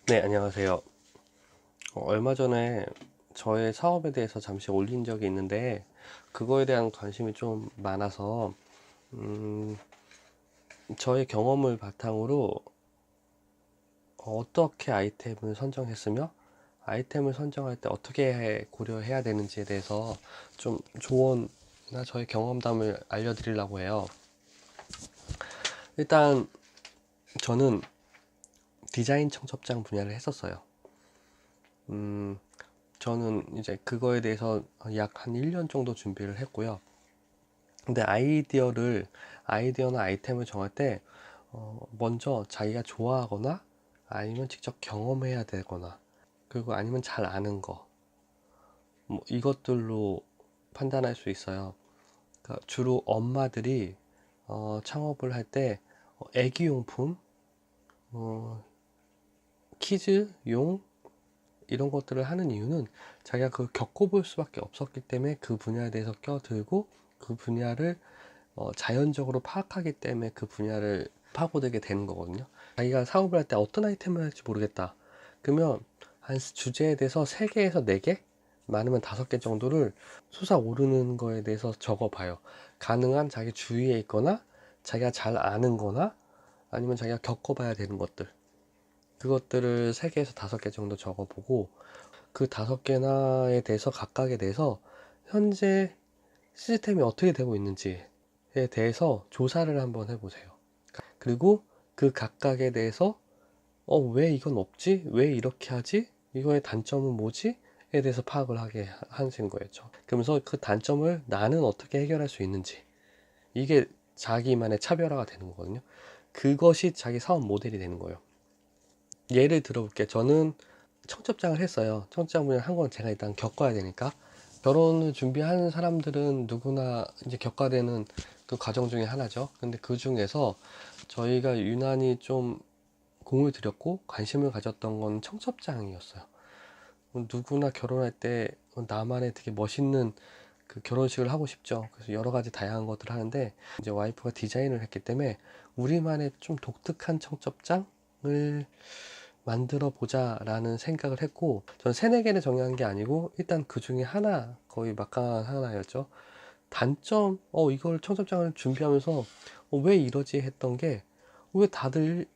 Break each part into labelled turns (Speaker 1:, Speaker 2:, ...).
Speaker 1: 네, 안녕하세요. 얼마 전에 저의 사업에 대해서 잠시 올린 적이 있는데, 그거에 대한 관심이 좀 많아서, 음, 저의 경험을 바탕으로 어떻게 아이템을 선정했으며, 아이템을 선정할 때 어떻게 고려해야 되는지에 대해서 좀 조언이나 저의 경험담을 알려드리려고 해요. 일단, 저는 디자인 청첩장 분야를 했었어요. 음, 저는 이제 그거에 대해서 약 한 1년 정도 준비를 했고요. 근데 아이디어나 아이템을 정할 때, 먼저 자기가 좋아하거나 아니면 직접 경험해야 되거나, 그리고 아니면 잘 아는 거, 뭐 이것들로 판단할 수 있어요. 그러니까 주로 엄마들이 창업을 할 때 애기용품, 어, 키즈용 이런 것들을 하는 이유는 자기가 그걸 겪어볼 수밖에 없었기 때문에 그 분야에 대해서 껴들고 그 분야를 자연적으로 파악하기 때문에 그 분야를 파고들게 되는 거거든요. 자기가 사업을 할 때 어떤 아이템을 할지 모르겠다. 그러면 한 주제에 대해서 3개에서 4개, 많으면 5개 정도를 솟아오르는 거에 대해서 적어봐요. 가능한 자기 주위에 있거나 자기가 잘 아는 거나 아니면 자기가 겪어봐야 되는 것들. 그것들을 3개에서 5개 정도 적어보고 그 5개나에 대해서 각각에 대해서 현재 시스템이 어떻게 되고 있는지에 대해서 조사를 한번 해보세요. 그리고 그 각각에 대해서 왜 이건 없지? 왜 이렇게 하지? 이거의 단점은 뭐지? 에 대해서 파악을 하게 하신 거였죠. 그러면서 그 단점을 나는 어떻게 해결할 수 있는지, 이게 자기만의 차별화가 되는 거거든요. 그것이 자기 사업 모델이 되는 거예요. 예를 들어볼게요. 저는 청첩장을 했어요. 청첩장 분야 한 건 제가 일단 겪어야 되니까. 결혼을 준비하는 사람들은 누구나 이제 겪어야 되는 그 과정 중에 하나죠. 근데 그 중에서 저희가 유난히 좀 공을 들였고 관심을 가졌던 건 청첩장이었어요. 누구나 결혼할 때 나만의 되게 멋있는 그 결혼식을 하고 싶죠. 그래서 여러 가지 다양한 것들을 하는데 이제 와이프가 디자인을 했기 때문에 우리만의 좀 독특한 청첩장을 만들어 보자라는 생각을 했고, 전 세네 개를 정한 게 아니고 일단 그 중에 하나, 거의 막강한 하나였죠. 단점, 이걸 청첩장을 준비하면서 왜 이러지 했던 게, 왜 다들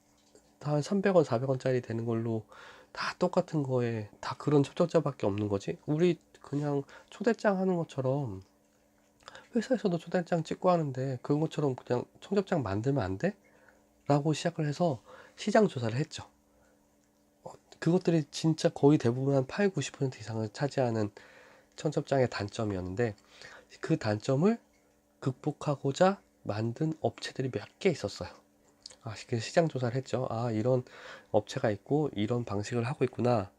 Speaker 1: 다 300원, 400원짜리 되는 걸로 다 똑같은 거에 다 그런 청첩장밖에 없는 거지? 우리 그냥 초대장 하는 것처럼 회사에서도 초대장 찍고 하는데 그런 것처럼 그냥 청첩장 만들면 안 돼? 라고 시작을 해서 시장 조사를 했죠. 그것들이 진짜 거의 대부분 한 8, 90% 이상을 차지하는 청첩장의 단점이었는데, 그 단점을 극복하고자 만든 업체들이 몇 개 있었어요. 그 시장 조사를 했죠. 이런 업체가 있고 이런 방식을 하고 있구나.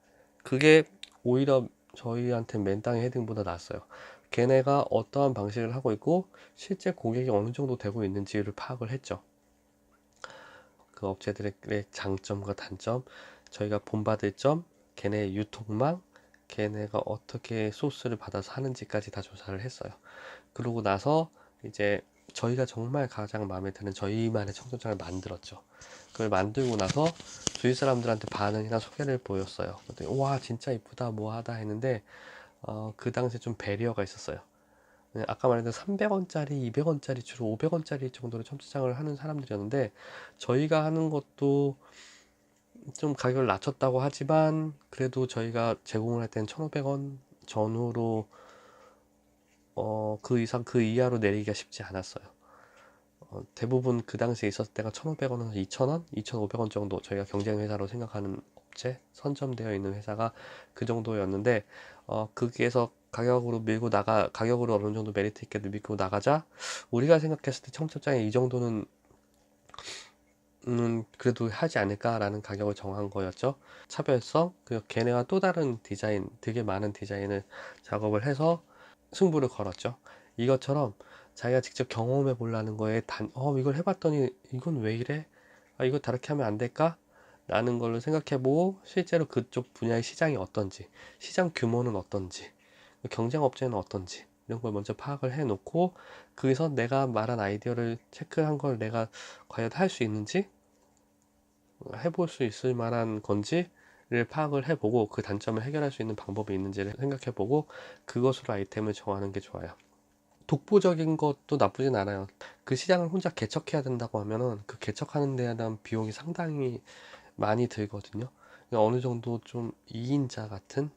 Speaker 1: 그게 오히려 저희한테 맨땅에 헤딩보다 낫어요. 걔네가 어떠한 방식을 하고 있고 실제 고객이 어느 정도 되고 있는지를 파악을 했죠. 그 업체들의 장점과 단점, 저희가 본받을 점, 걔네의 유통망, 걔네가 어떻게 소스를 받아서 하는지까지 다 조사를 했어요. 그러고 나서 이제 저희가 정말 가장 마음에 드는 저희만의 청첩장을 만들었죠. 그걸 만들고 나서 주위 사람들한테 반응이나 소개를 보였어요. 그랬더니 와 진짜 이쁘다 뭐하다 했는데 그 당시에 좀 배리어가 있었어요. 아까 말했던 300원짜리, 200원짜리, 주로 500원짜리 정도로 청첩장을 하는 사람들이었는데, 저희가 하는 것도 좀 가격을 낮췄다고 하지만 그래도 저희가 제공을 할 때는 1,500원 전후로 그 이상 그 이하로 내리기가 쉽지 않았어요. 대부분 그 당시에 있었을 때가 1,500원에서 2,000원, 2,500원 정도, 저희가 경쟁 회사로 생각하는 업체, 선점되어 있는 회사가 그 정도였는데, 거기에서 가격으로 어느 정도 메리트 있게 밀고 나가자, 우리가 생각했을 때 청첩장에 이 정도는 그래도 하지 않을까라는 가격을 정한 거였죠. 차별성, 그리고 걔네와 또 다른 디자인, 되게 많은 디자인을 작업을 해서 승부를 걸었죠. 이것처럼 자기가 직접 경험해 보려는 거에 이걸 해봤더니 이건 왜 이래? 이거 다르게 하면 안 될까? 라는 걸로 생각해보고 실제로 그쪽 분야의 시장이 어떤지, 시장 규모는 어떤지, 경쟁 업체는 어떤지 이런 걸 먼저 파악을 해놓고, 거기서 내가 말한 아이디어를 체크한 걸 내가 과연 할 수 있는지, 해볼 수 있을 만한 건지 파악을 해보고 그 단점을 해결할 수 있는 방법이 있는지를 생각해보고 그것으로 아이템을 정하는 게 좋아요. 독보적인 것도 나쁘진 않아요. 그 시장을 혼자 개척해야 된다고 하면은 그 개척하는 데에 대한 비용이 상당히 많이 들거든요. 어느 정도 좀 2인자 같은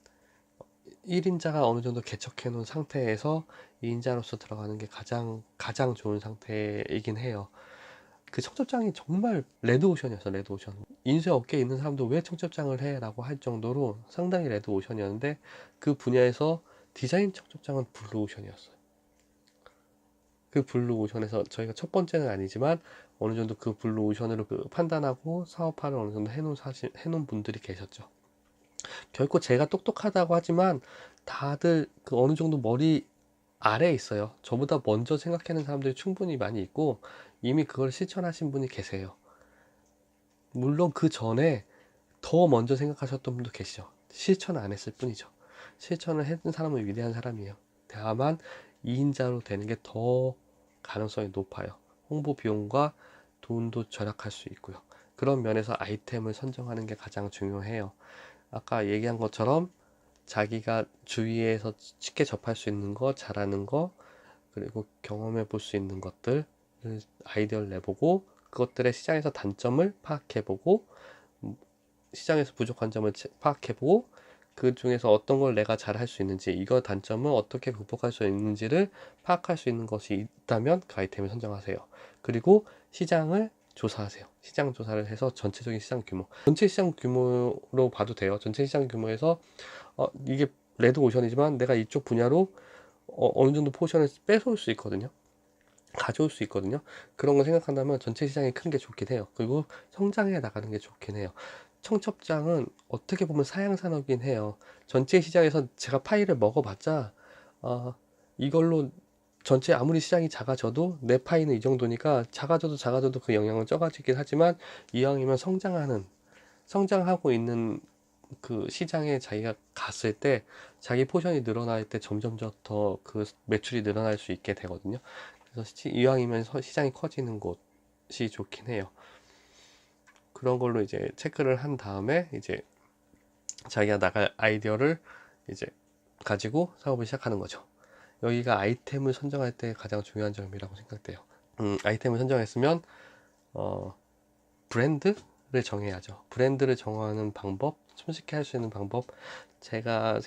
Speaker 1: 1인자가 어느 정도 개척해 놓은 상태에서 2인자로서 들어가는 게 가장 좋은 상태이긴 해요. 그 청첩장이 정말 레드오션이었어. 레드오션. 인쇄 업계에 있는 사람도 왜 청첩장을 해? 라고 할 정도로 상당히 레드오션이었는데 그 분야에서 디자인 청첩장은 블루오션이었어요. 그 블루오션에서 저희가 첫 번째는 아니지만 어느 정도 그 블루오션으로 그 판단하고 사업화를 어느 정도 해놓은 분들이 계셨죠. 결코 제가 똑똑하다고 하지만 다들 그 어느 정도 머리 아래에 있어요. 저보다 먼저 생각하는 사람들이 충분히 많이 있고 이미 그걸 실천하신 분이 계세요. 물론 그 전에 더 먼저 생각하셨던 분도 계시죠. 실천 안 했을 뿐이죠. 실천을 했던 사람은 위대한 사람이에요. 다만 2인자로 되는 게 더 가능성이 높아요. 홍보 비용과 돈도 절약할 수 있고요. 그런 면에서 아이템을 선정하는 게 가장 중요해요. 아까 얘기한 것처럼 자기가 주위에서 쉽게 접할 수 있는 거, 잘하는 거, 그리고 경험해 볼 수 있는 것들 아이디어를 내보고 그것들의 시장에서 단점을 파악해보고 시장에서 부족한 점을 파악해보고 그 중에서 어떤 걸 내가 잘 할 수 있는지 이거 단점을 어떻게 극복할 수 있는지를 파악할 수 있는 것이 있다면 그 아이템을 선정하세요. 그리고 시장을 조사하세요. 시장 조사를 해서 전체적인 시장 규모, 전체 시장 규모로 봐도 돼요. 전체 시장 규모에서 이게 레드 오션이지만 내가 이쪽 분야로 어느 정도 포션을 뺏어올 수 있거든요. 가져올 수 있거든요. 그런 거 생각한다면 전체 시장이 큰 게 좋긴 해요. 그리고 성장해 나가는 게 좋긴 해요. 청첩장은 어떻게 보면 사양산업이긴 해요. 전체 시장에서 제가 파이를 먹어봤자 이걸로 전체 아무리 시장이 작아져도 내 파이는 이 정도니까 작아져도 그 영향은 적어지긴 하지만 이왕이면 성장하고 있는 그 시장에 자기가 갔을 때 자기 포션이 늘어날 때 점점점 더 그 매출이 늘어날 수 있게 되거든요. 그래서 이왕이면 시장이 커지는 곳이 좋긴 해요. 그런 걸로 이제 체크를 한 다음에 이제 자기가 나갈 아이디어를 이제 가지고 사업을 시작하는 거죠. 여기가 아이템을 선정할 때 가장 중요한 점이라고 생각돼요. 아이템을 선정했으면 브랜드를 정해야죠. 브랜드를 정하는 방법, 손쉽게 할 수 있는 방법, 제가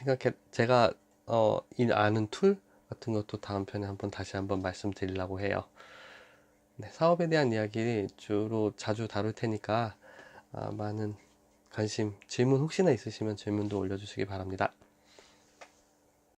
Speaker 1: 아는 툴 같은 것도 다음 편에 다시 한번 말씀드리려고 해요. 네, 사업에 대한 이야기 주로 자주 다룰 테니까 많은 관심, 질문 혹시나 있으시면 질문도 올려주시기 바랍니다.